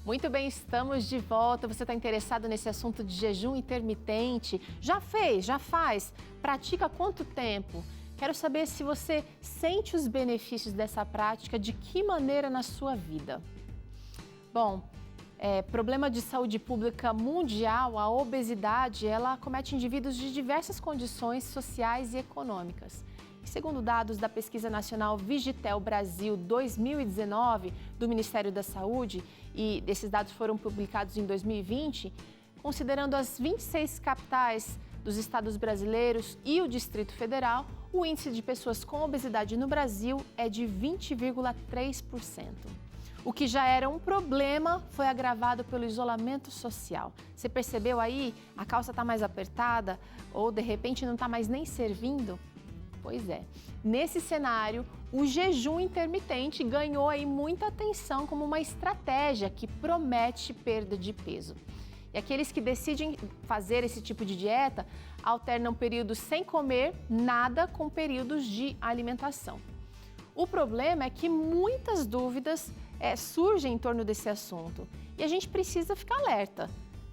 Muito bem, estamos de volta. Você está interessado nesse assunto de jejum intermitente? Já fez? Já faz? Pratica há quanto tempo? Quero saber se você sente os benefícios dessa prática, de que maneira na sua vida. Bom, problema de saúde pública mundial, a obesidade, ela acomete indivíduos de diversas condições sociais e econômicas. Segundo dados da Pesquisa Nacional Vigitel Brasil 2019, do Ministério da Saúde, e esses dados foram publicados em 2020, considerando as 26 capitais dos estados brasileiros e o Distrito Federal, o índice de pessoas com obesidade no Brasil é de 20,3%. O que já era um problema foi agravado pelo isolamento social. Você percebeu aí? A calça está mais apertada ou, de repente, não está mais nem servindo? Pois é. Nesse cenário, o jejum intermitente ganhou aí muita atenção como uma estratégia que promete perda de peso. E aqueles que decidem fazer esse tipo de dieta alternam períodos sem comer nada com períodos de alimentação. O problema é que muitas dúvidas surgem em torno desse assunto e a gente precisa ficar alerta.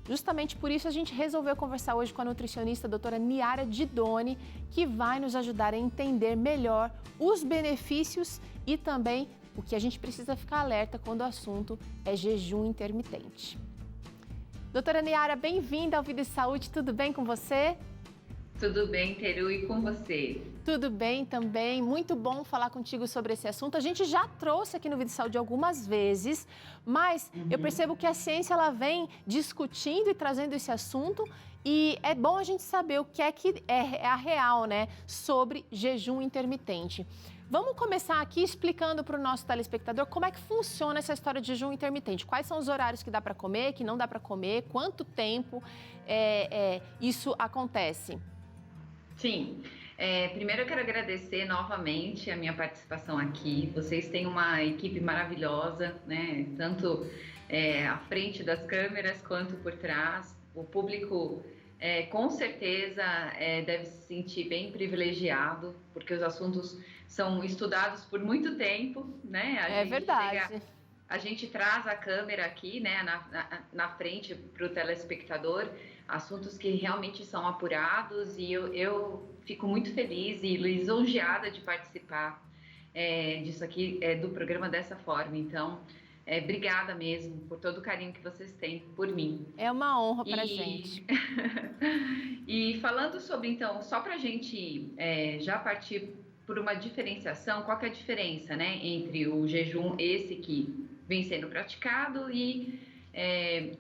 Justamente por isso a gente resolveu conversar hoje com a nutricionista a doutora Niara Didoni, que vai nos ajudar a entender melhor os benefícios e também o que a gente precisa ficar alerta quando o assunto é jejum intermitente. Doutora Niara, bem-vinda ao Vida e Saúde, tudo bem com você? Tudo bem, Teru, e com você? Tudo bem também, muito bom falar contigo sobre esse assunto. A gente já trouxe aqui no Vida e Saúde algumas vezes, mas eu percebo que a ciência ela vem discutindo e trazendo esse assunto e é bom a gente saber o que é a real, né, sobre jejum intermitente. Vamos começar aqui explicando para o nosso telespectador como é que funciona essa história de jejum intermitente. Quais são os horários que dá para comer, que não dá para comer, quanto tempo isso acontece? Sim, primeiro eu quero agradecer novamente a minha participação aqui. Vocês têm uma equipe maravilhosa, né? Tanto à frente das câmeras quanto por trás. O público com certeza deve se sentir bem privilegiado, porque os assuntos são estudados por muito tempo, né? É verdade. A gente traz a câmera aqui, né, na frente para o telespectador, assuntos que realmente são apurados e eu fico muito feliz e lisonjeada de participar disso aqui, do programa dessa forma. Então, obrigada mesmo por todo o carinho que vocês têm por mim. É uma honra para a gente. E falando sobre, então, só para a gente já partir por uma diferenciação, qual que é a diferença, né, entre o jejum esse que vem sendo praticado e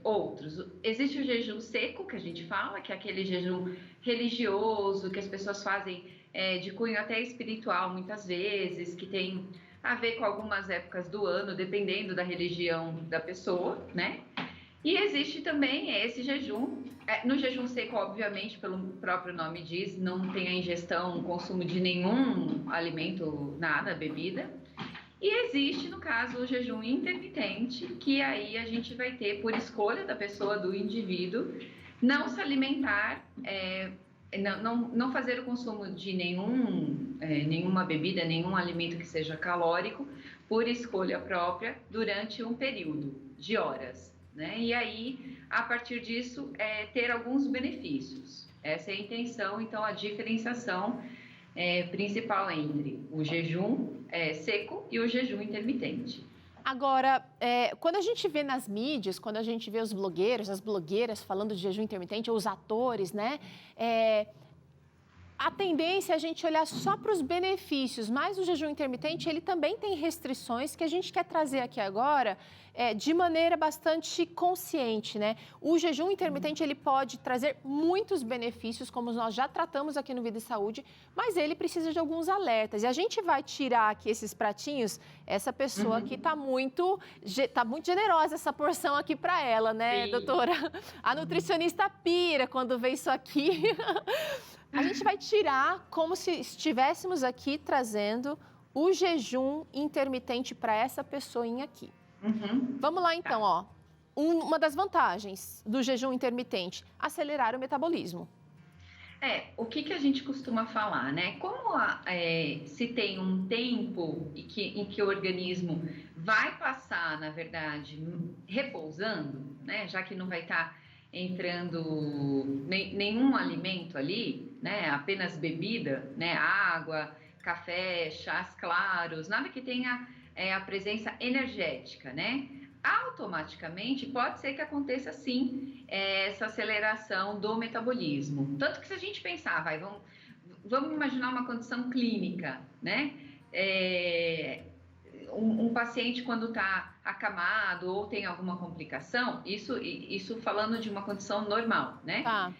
outros. Existe o jejum seco, que a gente fala, que é aquele jejum religioso, que as pessoas fazem de cunho até espiritual, muitas vezes, que tem a ver com algumas épocas do ano, dependendo da religião da pessoa, né? E existe também esse jejum, no jejum seco, obviamente, pelo próprio nome diz, não tem a ingestão, o consumo de nenhum alimento, nada, bebida. E existe, no caso, o jejum intermitente, que aí a gente vai ter, por escolha da pessoa, do indivíduo, não se alimentar, não fazer o consumo de nenhuma bebida, nenhum alimento que seja calórico, por escolha própria, durante um período de horas, né? E aí, a partir disso, ter alguns benefícios. Essa é a intenção, então, a diferenciação principal entre o jejum seco e o jejum intermitente. Agora, quando a gente vê nas mídias, quando a gente vê os blogueiros, as blogueiras falando de jejum intermitente, ou os atores, né? A tendência é a gente olhar só para os benefícios, mas o jejum intermitente, ele também tem restrições que a gente quer trazer aqui agora de maneira bastante consciente, né? O jejum intermitente, ele pode trazer muitos benefícios, como nós já tratamos aqui no Vida e Saúde, mas ele precisa de alguns alertas. E a gente vai tirar aqui esses pratinhos, essa pessoa aqui tá muito generosa essa porção aqui para ela, né, Sim. doutora? A nutricionista pira quando vê isso aqui. A gente vai tirar como se estivéssemos aqui trazendo o jejum intermitente para essa pessoinha aqui. Vamos lá então, ó. Uma das vantagens do jejum intermitente, acelerar o metabolismo. O que a gente costuma falar, né? Como se tem um tempo em que o organismo vai passar, na verdade, repousando, né? Já que não vai estar entrando nenhum alimento ali, né? Apenas bebida, né? Água, café, chás claros, nada que tenha a presença energética, né? Automaticamente pode ser que aconteça sim essa aceleração do metabolismo. Tanto que se a gente pensar, vamos imaginar uma condição clínica, né? Um paciente quando está acamado ou tem alguma complicação, isso falando de uma condição normal, né? Tá.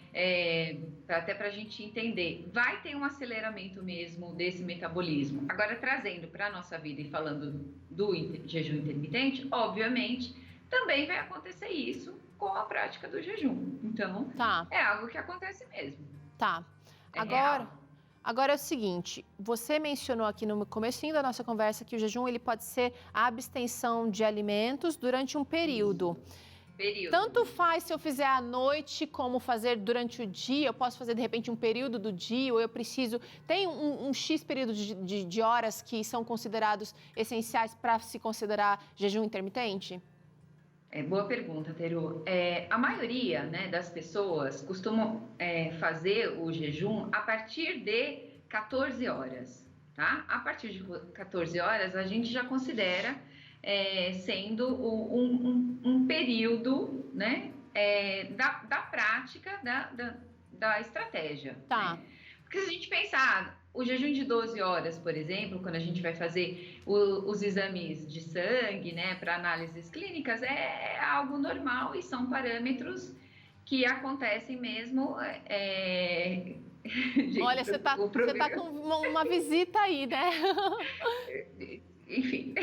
Até para a gente entender, vai ter um aceleramento mesmo desse metabolismo. Agora, trazendo para a nossa vida e falando do jejum intermitente, obviamente, também vai acontecer isso com a prática do jejum. Então, é algo que acontece mesmo. Tá. Agora é o seguinte, você mencionou aqui no comecinho da nossa conversa que o jejum ele pode ser a abstenção de alimentos durante um período. Tanto faz se eu fizer à noite como fazer durante o dia, eu posso fazer de repente um período do dia, ou eu preciso... Tem um X período de horas que são considerados essenciais para se considerar jejum intermitente? Boa pergunta, Teru. A maioria, né, das pessoas costumam fazer o jejum a partir de 14 horas, tá? A partir de 14 horas, a gente já considera sendo um período, né, da prática da estratégia. Tá. Né? Porque se a gente pensar... O jejum de 12 horas, por exemplo, quando a gente vai fazer os exames de sangue, né, para análises clínicas, é algo normal e são parâmetros que acontecem mesmo. Gente, olha, você tá com uma visita aí, né? Enfim...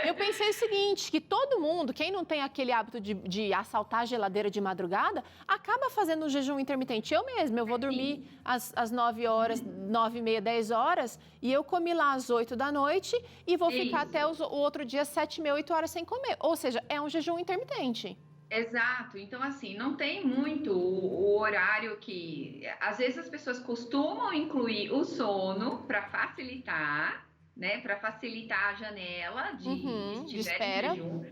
Eu pensei o seguinte, que todo mundo, quem não tem aquele hábito de assaltar a geladeira de madrugada, acaba fazendo um jejum intermitente. Eu mesma, eu vou dormir às 9 horas, 9h30, 10 horas, e eu comi lá às 8 da noite e vou ficar até o outro dia 7h30, 8 horas sem comer. Ou seja, é um jejum intermitente. Exato. Então, assim, não tem muito o horário que... Às vezes as pessoas costumam incluir o sono para facilitar... né, para facilitar a janela de espera em jejum,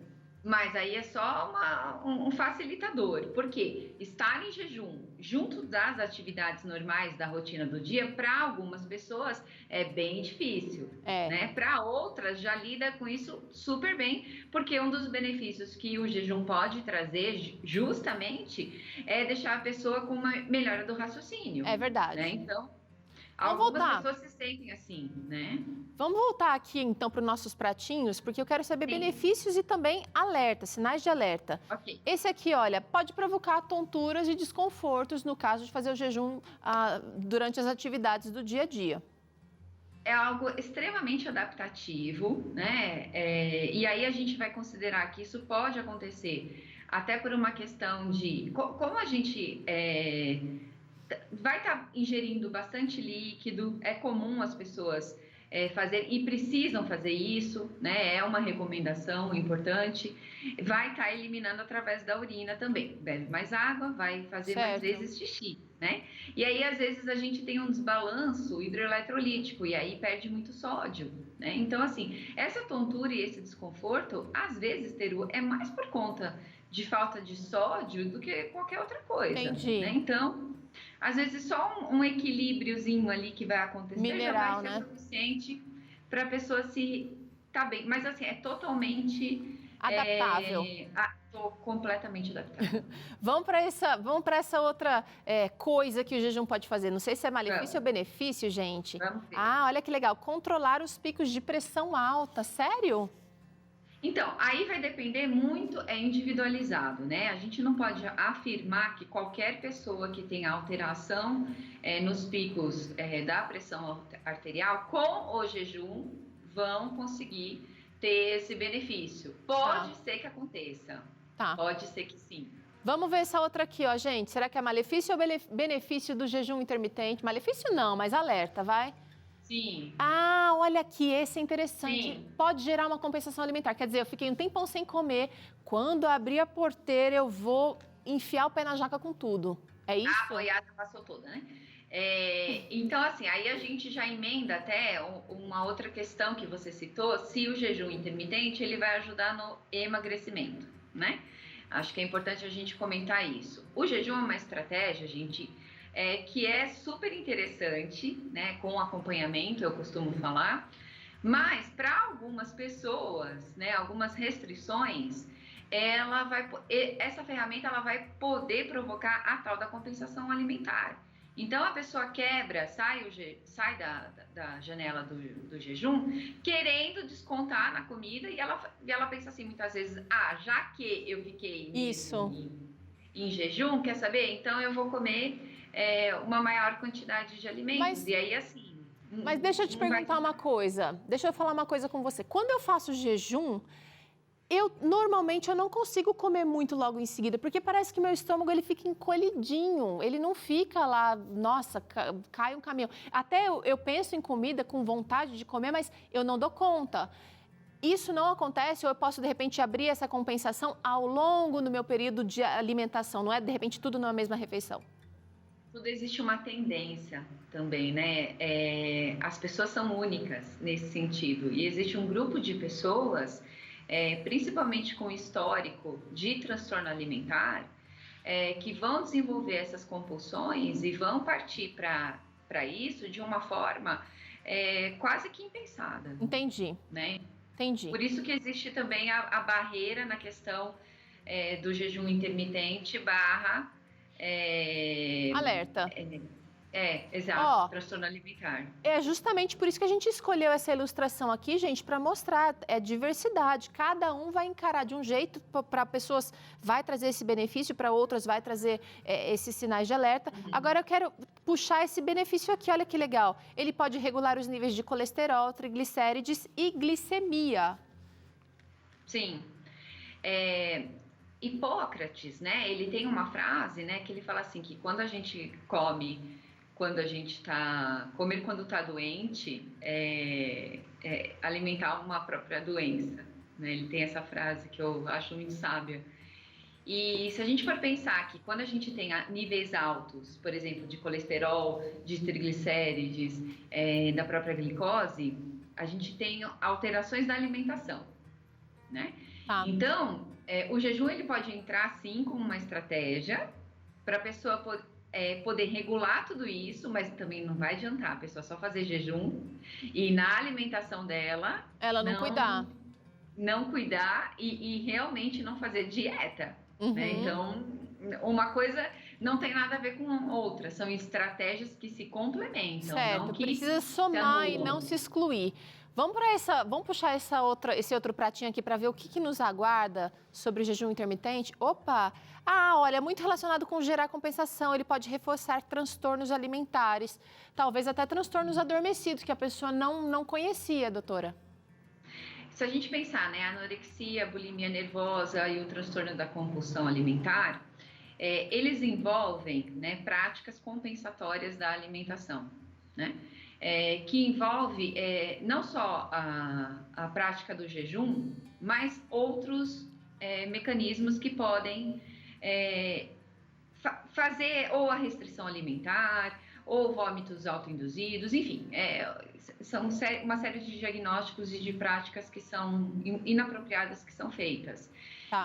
mas aí é só um facilitador, porque estar em jejum junto das atividades normais da rotina do dia, para algumas pessoas é bem difícil, né? Para outras já lida com isso super bem, porque um dos benefícios que o jejum pode trazer justamente é deixar a pessoa com uma melhora do raciocínio. É verdade. Né? Então, algumas pessoas se sentem assim, né? Vamos voltar aqui, então, para os nossos pratinhos, porque eu quero saber benefícios e também alerta, sinais de alerta. Okay. Esse aqui, olha, pode provocar tonturas e desconfortos no caso de fazer o jejum durante as atividades do dia a dia. É algo extremamente adaptativo, né? E aí a gente vai considerar que isso pode acontecer até por uma questão de... Como a gente... vai estar ingerindo bastante líquido, é comum as pessoas fazer e precisam fazer isso, né? É uma recomendação importante. Vai estar eliminando através da urina também. Bebe mais água, vai fazer mais vezes xixi, né? E aí, às vezes, a gente tem um desbalanço hidroeletrolítico e aí perde muito sódio, né? Então, assim, essa tontura e esse desconforto, às vezes, Teru, é mais por conta de falta de sódio do que qualquer outra coisa. Entendi. Né? Então... Às vezes só um equilíbriozinho ali que vai acontecer mineral, já vai ser suficiente para a pessoa se tá bem. Mas assim, é totalmente adaptável. Tô completamente adaptável. Vamos para essa outra coisa que o jejum pode fazer. Não sei se é malefício ou benefício, gente. Vamos ver. Olha que legal. Controlar os picos de pressão alta. Sério? Então, aí vai depender muito, é individualizado, né? A gente não pode afirmar que qualquer pessoa que tenha alteração nos picos da pressão arterial com o jejum vão conseguir ter esse benefício. Pode ser que aconteça, pode ser que sim. Vamos ver essa outra aqui, ó, gente. Será que é malefício ou benefício do jejum intermitente? Malefício não, mas alerta, vai? Sim. Olha aqui, esse é interessante. Sim. Pode gerar uma compensação alimentar. Quer dizer, eu fiquei um tempão sem comer. Quando abrir a porteira, eu vou enfiar o pé na jaca com tudo. É isso? A boiada passou toda, né? Então, assim, aí a gente já emenda até uma outra questão que você citou, se o jejum intermitente, ele vai ajudar no emagrecimento, né? Acho que é importante a gente comentar isso. O jejum é uma estratégia, gente, que é super interessante, né? Com acompanhamento, eu costumo falar, mas para algumas pessoas, né? Algumas restrições, essa ferramenta ela vai poder provocar a tal da compensação alimentar. Então a pessoa quebra, sai da janela do jejum, querendo descontar na comida e ela pensa assim muitas vezes, já que eu fiquei em jejum, quer saber? Então eu vou comer uma maior quantidade de alimentos. E aí assim. Mas deixa eu te perguntar uma coisa, deixa eu falar uma coisa com você. Quando eu faço jejum, normalmente eu não consigo comer muito logo em seguida, porque parece que meu estômago ele fica encolhidinho, ele não fica lá, nossa, cai um caminhão. Até eu penso em comida com vontade de comer, mas eu não dou conta. Isso não acontece ou eu posso, de repente, abrir essa compensação ao longo do meu período de alimentação, não é, de repente, tudo numa mesma refeição? Tudo existe uma tendência também, né? As pessoas são únicas nesse sentido e existe um grupo de pessoas principalmente com histórico de transtorno alimentar, que vão desenvolver essas compulsões e vão partir para isso de uma forma quase que impensada. Entendi. Né? Entendi. Por isso que existe também a barreira na questão do jejum intermitente barra... alerta. Exato, transtorno alimentar. É justamente por isso que a gente escolheu essa ilustração aqui, gente, para mostrar diversidade. Cada um vai encarar de um jeito, para pessoas vai trazer esse benefício, para outras vai trazer esses sinais de alerta. Agora eu quero puxar esse benefício aqui, olha que legal. Ele pode regular os níveis de colesterol, triglicérides e glicemia. Sim. Hipócrates, né? Ele tem uma frase, né, que ele fala assim que quando a gente come comer quando está doente alimentar uma própria doença, né? Ele tem essa frase que eu acho muito sábia. E se a gente for pensar que quando a gente tem níveis altos, por exemplo, de colesterol, de triglicérides, da própria glicose, a gente tem alterações na alimentação, né? Então, o jejum ele pode entrar sim como uma estratégia para a pessoa poder regular tudo isso, mas também não vai adiantar a pessoa só fazer jejum e na alimentação dela... ela não cuidar. Não cuidar e realmente não fazer dieta. Né? Então, uma coisa não tem nada a ver com outra, são estratégias que se complementam. Certo, não que precisa somar e não se excluir. Vamos puxar esse outro pratinho aqui para ver o que nos aguarda sobre o jejum intermitente. Opa! Olha, muito relacionado com gerar compensação, ele pode reforçar transtornos alimentares, talvez até transtornos adormecidos que a pessoa não conhecia, doutora. Se a gente pensar, né, a anorexia, a bulimia nervosa e o transtorno da compulsão alimentar, eles envolvem, né, práticas compensatórias da alimentação, né? Que envolve não só a prática do jejum, mas outros mecanismos que podem fazer ou a restrição alimentar, ou vômitos autoinduzidos, enfim, são uma série de diagnósticos e de práticas que são inapropriadas que são feitas.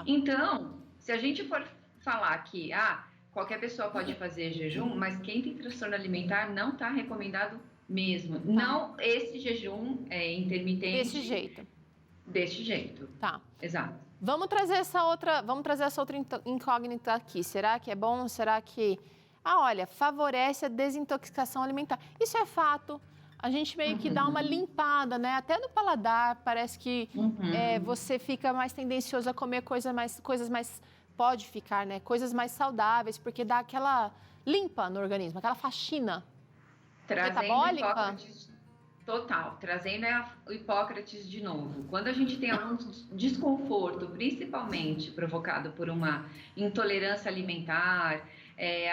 Então, se a gente for falar que qualquer pessoa pode fazer jejum, mas quem tem transtorno alimentar não está recomendado mesmo. Não esse jejum intermitente. Desse jeito. Tá. Exato. Vamos trazer essa outra incógnita aqui. Será que é bom? Será que... olha, favorece a desintoxicação alimentar. Isso é fato. A gente meio que dá uma limpada, né? Até no paladar, parece que você fica mais tendencioso a comer coisas mais... Pode ficar, né? Coisas mais saudáveis, porque dá aquela limpa no organismo, aquela faxina. Metabólica? Trazendo o Hipócrates de novo. Quando a gente tem algum desconforto, principalmente provocado por uma intolerância alimentar,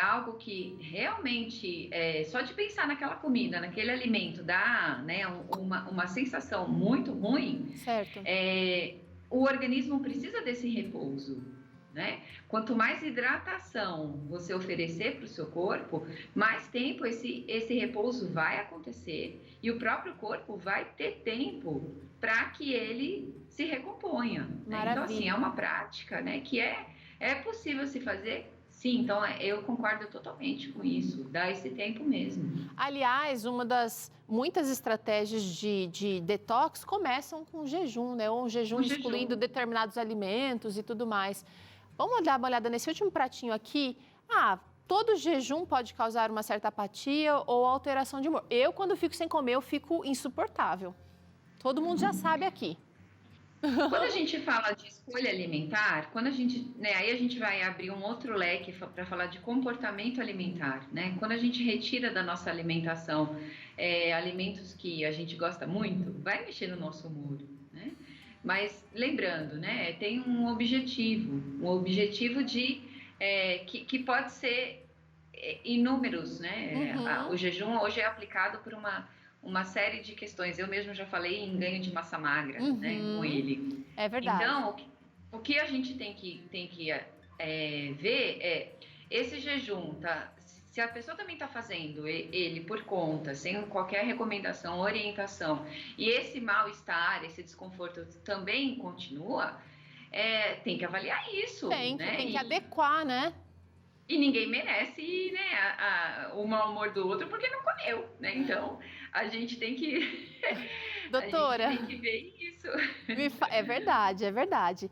algo que realmente, só de pensar naquela comida, naquele alimento, dá, né, uma sensação muito ruim, certo. O organismo precisa desse repouso. né? Quanto mais hidratação você oferecer para o seu corpo, mais tempo esse repouso vai acontecer e o próprio corpo vai ter tempo para que ele se recomponha, né? Então, assim, é uma prática, né, que é possível se fazer. Sim, então eu concordo totalmente com isso, dá esse tempo mesmo. Aliás, uma das muitas estratégias de detox começam com jejum, né? Ou um jejum excluindo determinados alimentos e tudo mais. Vamos dar uma olhada nesse último pratinho aqui. Todo jejum pode causar uma certa apatia ou alteração de humor. Eu, quando fico sem comer, eu fico insuportável. Todo mundo já sabe aqui. Quando a gente fala de escolha alimentar, quando a gente, né, aí a gente vai abrir um outro leque para falar de comportamento alimentar, né? Quando a gente retira da nossa alimentação alimentos que a gente gosta muito, vai mexer no nosso humor, né? Mas lembrando, né, tem um objetivo que pode ser inúmeros, né? O jejum hoje é aplicado por uma série de questões. Eu mesmo já falei em ganho de massa magra, né, com ele. É verdade. Então, o que a gente tem que ver é esse jejum, tá? Se a pessoa também está fazendo ele por conta, sem qualquer recomendação, orientação, e esse mal-estar, esse desconforto também continua, tem que avaliar isso. Tem que adequar, né? E ninguém merece, né, o mau humor do outro porque não comeu, né? Então, a gente tem que... Doutora... a gente tem que ver isso. É verdade, é verdade.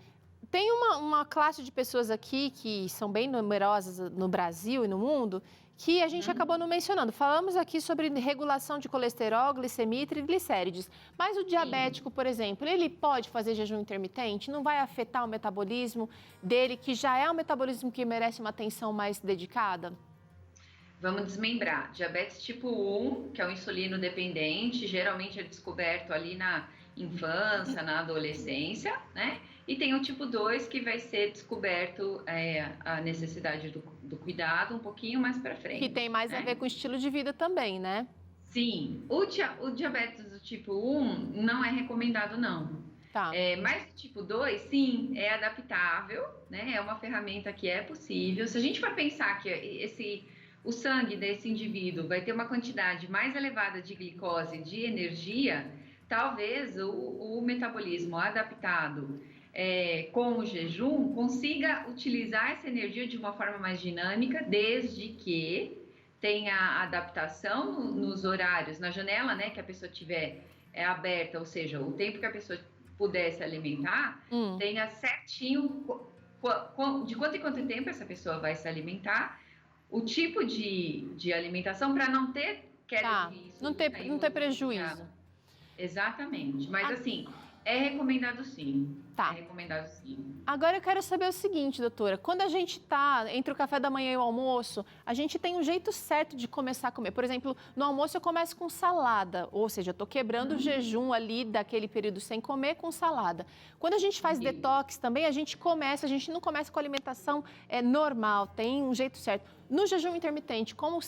Tem uma classe de pessoas aqui que são bem numerosas no Brasil e no mundo, que a gente acabou não mencionando. Falamos aqui sobre regulação de colesterol, glicemia e triglicérides. Mas o diabético, por exemplo, ele pode fazer jejum intermitente? Não vai afetar o metabolismo dele, que já é um metabolismo que merece uma atenção mais dedicada? Vamos desmembrar. Diabetes tipo 1, que é o insulino dependente, geralmente é descoberto ali na infância, na adolescência, né? E tem o tipo 2, que vai ser descoberto a necessidade do cuidado um pouquinho mais para frente. Que tem mais a ver com o estilo de vida também, né? Sim. O diabetes do tipo 1 não é recomendado, não. Tá. Mas o tipo 2, sim, é adaptável, né? É uma ferramenta que é possível. Se a gente for pensar que o sangue desse indivíduo vai ter uma quantidade mais elevada de glicose, de energia, talvez o metabolismo adaptado com o jejum consiga utilizar essa energia de uma forma mais dinâmica, desde que tenha adaptação nos horários, na janela, né, que a pessoa tiver aberta, ou seja, o tempo que a pessoa puder se alimentar, tenha certinho de quanto em quanto tempo essa pessoa vai se alimentar, o tipo de alimentação para não ter queda de risco. Não ter prejuízo. Exatamente. Mas assim, é recomendado sim. Tá. É recomendado sim. Agora eu quero saber o seguinte, doutora. Quando a gente está entre o café da manhã e o almoço, a gente tem um jeito certo de começar a comer. Por exemplo, no almoço eu começo com salada. Ou seja, eu estou quebrando o jejum ali daquele período sem comer com salada. Quando a gente faz detox também, a gente não começa com alimentação normal, tem um jeito certo. No jejum intermitente, como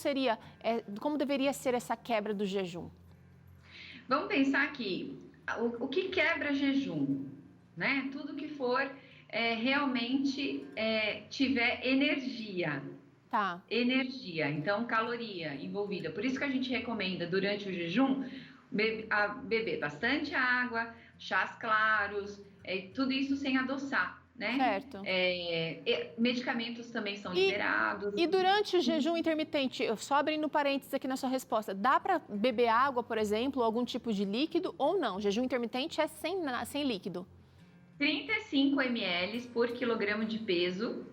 deveria ser essa quebra do jejum? Vamos pensar aqui, o que quebra jejum, né? Tudo que for realmente tiver energia. Tá. Energia, então caloria envolvida. Por isso que a gente recomenda durante o jejum beber bastante água, chás claros, tudo isso sem adoçar. Né? Certo. Medicamentos também são liberados. E durante o jejum intermitente, só abrindo parênteses aqui na sua resposta, dá para beber água, por exemplo, ou algum tipo de líquido ou não? Jejum intermitente é sem líquido? 35 ml por quilograma de peso.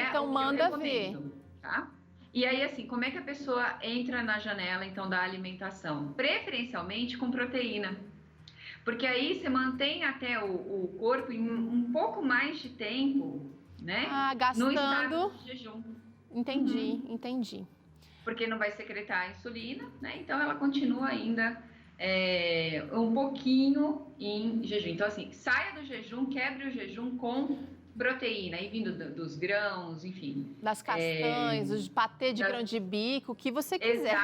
Então manda ver. Tá? E aí, assim, como é que a pessoa entra na janela, então, da alimentação? Preferencialmente com proteína. Porque aí você mantém até o corpo em um pouco mais de tempo, né? Gastando... No estado de jejum. Entendi. Porque não vai secretar a insulina, né? Então, ela continua ainda um pouquinho em jejum. Então, assim, saia do jejum, quebre o jejum com proteína, aí vindo dos grãos, enfim. Das castanhas, patê de grão de bico, o que você quiser.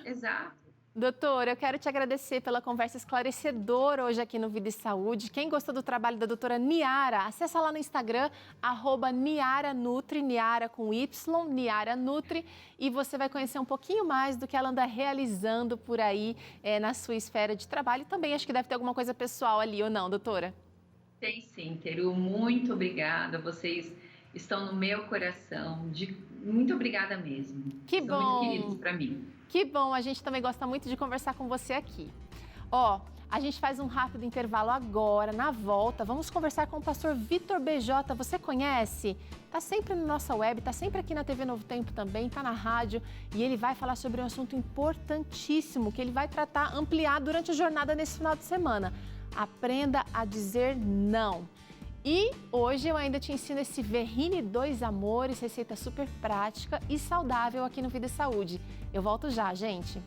Exato. Doutora, eu quero te agradecer pela conversa esclarecedora hoje aqui no Vida e Saúde. Quem gostou do trabalho da doutora Niara, acessa lá no Instagram, @NiaraNutri, Niara com Y, Niara Nutri, e você vai conhecer um pouquinho mais do que ela anda realizando por aí na sua esfera de trabalho. E também acho que deve ter alguma coisa pessoal ali, ou não, doutora? Tem sim, Teru. Muito obrigada. Vocês estão no meu coração. Muito obrigada mesmo. Que São bom. muito queridos para mim. Que bom, a gente também gosta muito de conversar com você aqui. Ó, a gente faz um rápido intervalo agora, na volta, vamos conversar com o pastor Vitor BJ, você conhece? Tá sempre na nossa web, tá sempre aqui na TV Novo Tempo também, tá na rádio, e ele vai falar sobre um assunto importantíssimo que ele vai tratar, ampliar durante a jornada nesse final de semana. Aprenda a dizer não. E hoje eu ainda te ensino esse Verrine 2 Amores, receita super prática e saudável aqui no Vida e Saúde. Eu volto já, gente.